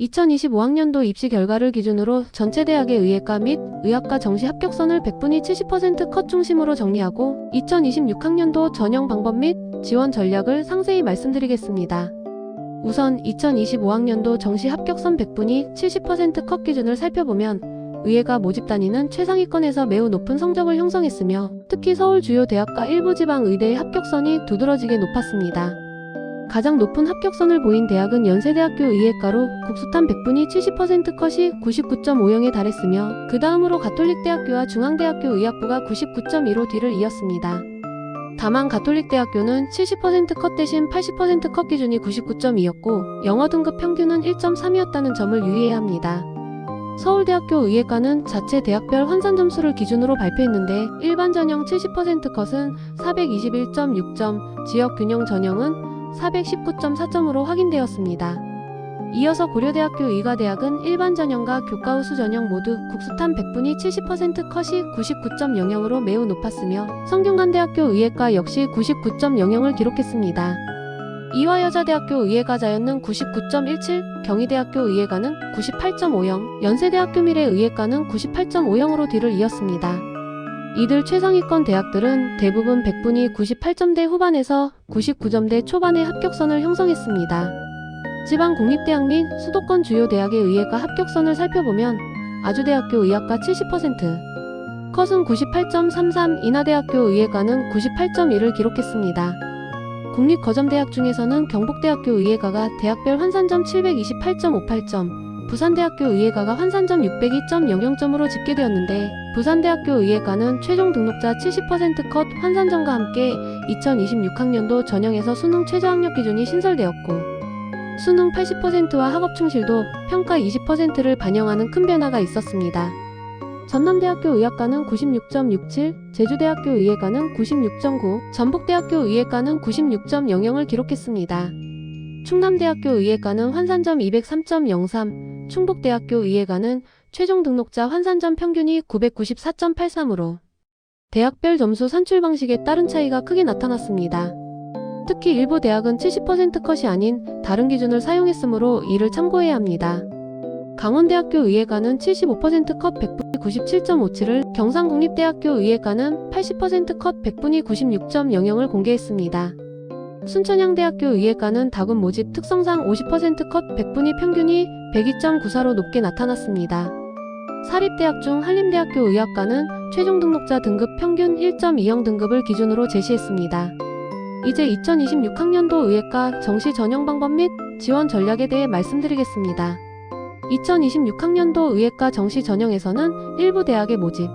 2025학년도 입시 결과를 기준으로 전체 대학의 의예과 및 의학과 정시 합격선을 100분위 70% 컷 중심으로 정리하고 2026학년도 전형 방법 및 지원 전략을 상세히 말씀드리겠습니다. 우선 2025학년도 정시 합격선 100분위 70% 컷 기준을 살펴보면 의예과 모집 단위는 최상위권에서 매우 높은 성적을 형성했으며 특히 서울 주요 대학과 일부 지방 의대의 합격선이 두드러지게 높았습니다. 가장 높은 합격선을 보인 대학은 연세대학교 의예과로 국수탄 100분위 70% 컷이 99.50에 달했으며 그 다음으로 가톨릭대학교와 중앙대학교 의학부가 99.15 뒤를 이었습니다. 다만 가톨릭대학교는 70% 컷 대신 80% 컷 기준이 99.2였고 영어 등급 평균은 1.3이었다는 점을 유의해야 합니다. 서울대학교 의예과는 자체 대학별 환산 점수를 기준으로 발표했는데 일반 전형 70% 컷은 421.6점, 지역 균형 전형은 419.4점으로 확인되었습니다. 이어서 고려대학교 의과대학은 일반 전형과 교과 우수 전형 모두 국수탄 100분위 70% 컷이 99.00으로 매우 높았으며 성균관대학교 의예과 역시 99.00을 기록했습니다. 이화여자대학교 의예과자연은 99.17, 경희대학교 의예과는 98.50, 연세대학교 미래의예과는 98.50으로 뒤를 이었습니다. 이들 최상위권 대학들은 대부분 100분위 98점대 후반에서 99점대 초반의 합격선을 형성했습니다. 지방 공립대학 및 수도권 주요 대학의 의예과 합격선을 살펴보면 아주대학교 의학과 70%, 컷은 98.33, 인하대학교 의예과는 98.1을 기록했습니다. 국립거점대학 중에서는 경북대학교 의예과가 대학별 환산점 728.58점, 부산대학교 의예과가 환산점 602.00점으로 집계되었는데 부산대학교 의예과는 최종 등록자 70% 컷 환산점과 함께 2026학년도 전형에서 수능 최저학력 기준이 신설되었고 수능 80%와 학업 충실도 평가 20%를 반영하는 큰 변화가 있었습니다. 전남대학교 의학과는 96.67, 제주대학교 의예과는 96.9, 전북대학교 의예과는 96.00을 기록했습니다. 충남대학교 의예과는 환산점 203.03, 충북대학교 의예과는 최종 등록자 환산점 평균이 994.83으로 대학별 점수 산출 방식에 따른 차이가 크게 나타났습니다. 특히 일부 대학은 70% 컷이 아닌 다른 기준을 사용했으므로 이를 참고해야 합니다. 강원대학교 의예과는 75% 컷 100분위 97.57을, 경상국립대학교 의예과는 80% 컷 100분위 96.00을 공개했습니다. 순천향대학교 의예과는 다군 모집 특성상 50% 컷 100분위 평균이 102.94로 높게 나타났습니다. 사립대학 중 한림대학교 의학과는 최종 등록자 등급 평균 1.20 등급을 기준으로 제시했습니다. 이제 2026학년도 의예과 정시 전형 방법 및 지원 전략에 대해 말씀드리겠습니다. 2026학년도 의예과 정시 전형에서는 일부 대학의 모집,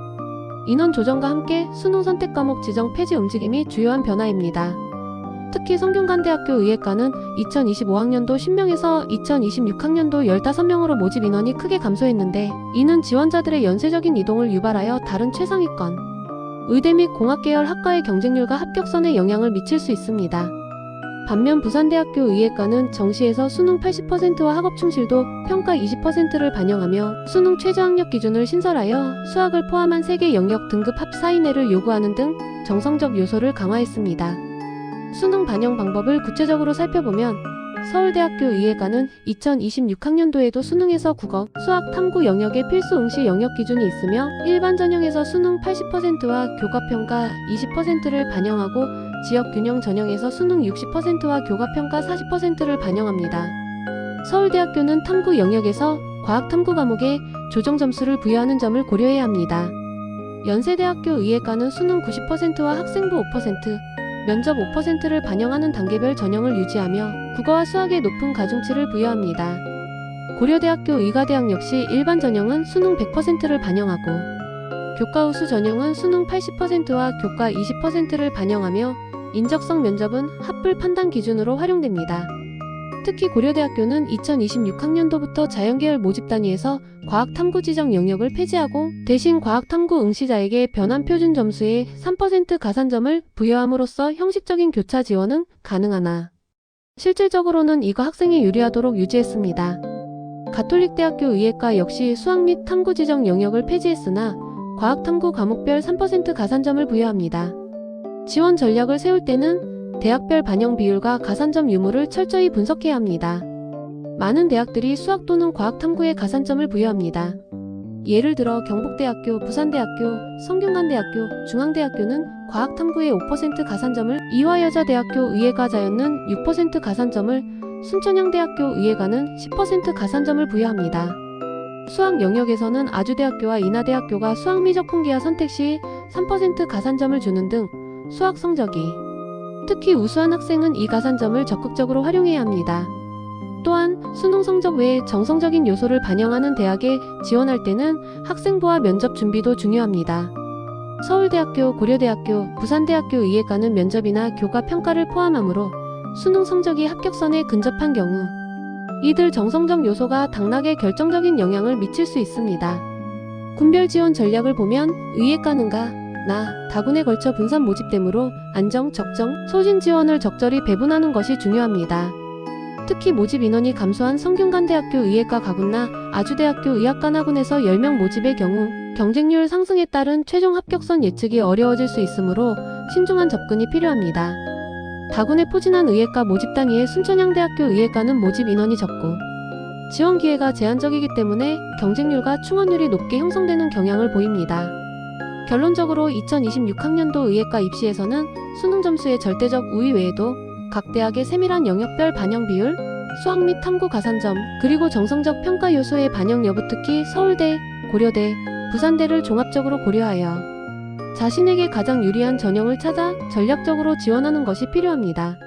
인원 조정과 함께 수능 선택 과목 지정 폐지 움직임이 주요한 변화입니다. 특히 성균관대학교 의예과는 2025학년도 10명에서 2026학년도 15명으로 모집 인원이 크게 감소했는데 이는 지원자들의 연쇄적인 이동을 유발하여 다른 최상위권 의대 및 공학계열 학과의 경쟁률과 합격선에 영향을 미칠 수 있습니다. 반면 부산대학교 의예과는 정시에서 수능 80%와 학업 충실도 평가 20%를 반영하며 수능 최저학력 기준을 신설하여 수학을 포함한 3개 영역 등급 합 4 이내를 요구하는 등 정성적 요소를 강화했습니다. 수능 반영 방법을 구체적으로 살펴보면 서울대학교 의예과는 2026학년도에도 수능에서 국어, 수학, 탐구 영역의 필수 응시 영역 기준이 있으며 일반 전형에서 수능 80%와 교과평가 20%를 반영하고 지역 균형 전형에서 수능 60%와 교과평가 40%를 반영합니다. 서울대학교는 탐구 영역에서 과학탐구 과목에 조정 점수를 부여하는 점을 고려해야 합니다. 연세대학교 의예과는 수능 90%와 학생부 5%, 면접 5%를 반영하는 단계별 전형을 유지하며 국어와 수학에 높은 가중치를 부여합니다. 고려대학교 의과대학 역시 일반 전형은 수능 100%를 반영하고 교과 우수 전형은 수능 80%와 교과 20%를 반영하며 인적성 면접은 합불 판단 기준으로 활용됩니다. 특히 고려대학교는 2026학년도부터 자연계열 모집 단위에서 과학탐구 지정 영역을 폐지하고 대신 과학탐구 응시자에게 변환 표준 점수의 3% 가산점을 부여함으로써 형식적인 교차 지원은 가능하나 실질적으로는 이거 학생이 유리하도록 유지했습니다. 가톨릭대학교 의예과 역시 수학 및 탐구 지정 영역을 폐지했으나 과학탐구 과목별 3% 가산점을 부여합니다. 지원 전략을 세울 때는 대학별 반영 비율과 가산점 유무를 철저히 분석해야 합니다. 많은 대학들이 수학 또는 과학 탐구에 가산점을 부여합니다. 예를 들어 경북대학교, 부산대학교, 성균관대학교, 중앙대학교는 과학 탐구에 5% 가산점을, 이화여자대학교 의예과자연은 6% 가산점을, 순천향대학교 의예과는 10% 가산점을 부여합니다. 수학 영역에서는 아주대학교와 인하대학교가 수학 미적 통계화 선택 시 3% 가산점을 주는 등 수학 성적이 특히 우수한 학생은 이 가산점을 적극적으로 활용해야 합니다. 또한 수능 성적 외에 정성적인 요소를 반영하는 대학에 지원할 때는 학생부와 면접 준비도 중요합니다. 서울대학교, 고려대학교, 부산대학교 의예과는 면접이나 교과 평가를 포함하므로 수능 성적이 합격선에 근접한 경우 이들 정성적 요소가 당락에 결정적인 영향을 미칠 수 있습니다. 군별 지원 전략을 보면 의예과는 다군에 걸쳐 분산 모집되므로 안정, 적정, 소진 지원을 적절히 배분하는 것이 중요합니다. 특히 모집 인원이 감소한 성균관대학교 의예과 가군나 아주대학교 의학과나군에서 10명 모집의 경우 경쟁률 상승에 따른 최종 합격선 예측이 어려워질 수 있으므로 신중한 접근이 필요합니다. 다군의 포진한 의예과 모집 단위의 순천향대학교 의예과는 모집 인원이 적고 지원 기회가 제한적이기 때문에 경쟁률과 충원율이 높게 형성되는 경향을 보입니다. 결론적으로 2026학년도 의예과 입시에서는 수능 점수의 절대적 우위 외에도 각 대학의 세밀한 영역별 반영 비율, 수학 및 탐구 가산점, 그리고 정성적 평가 요소의 반영 여부, 특히 서울대, 고려대, 부산대를 종합적으로 고려하여 자신에게 가장 유리한 전형을 찾아 전략적으로 지원하는 것이 필요합니다.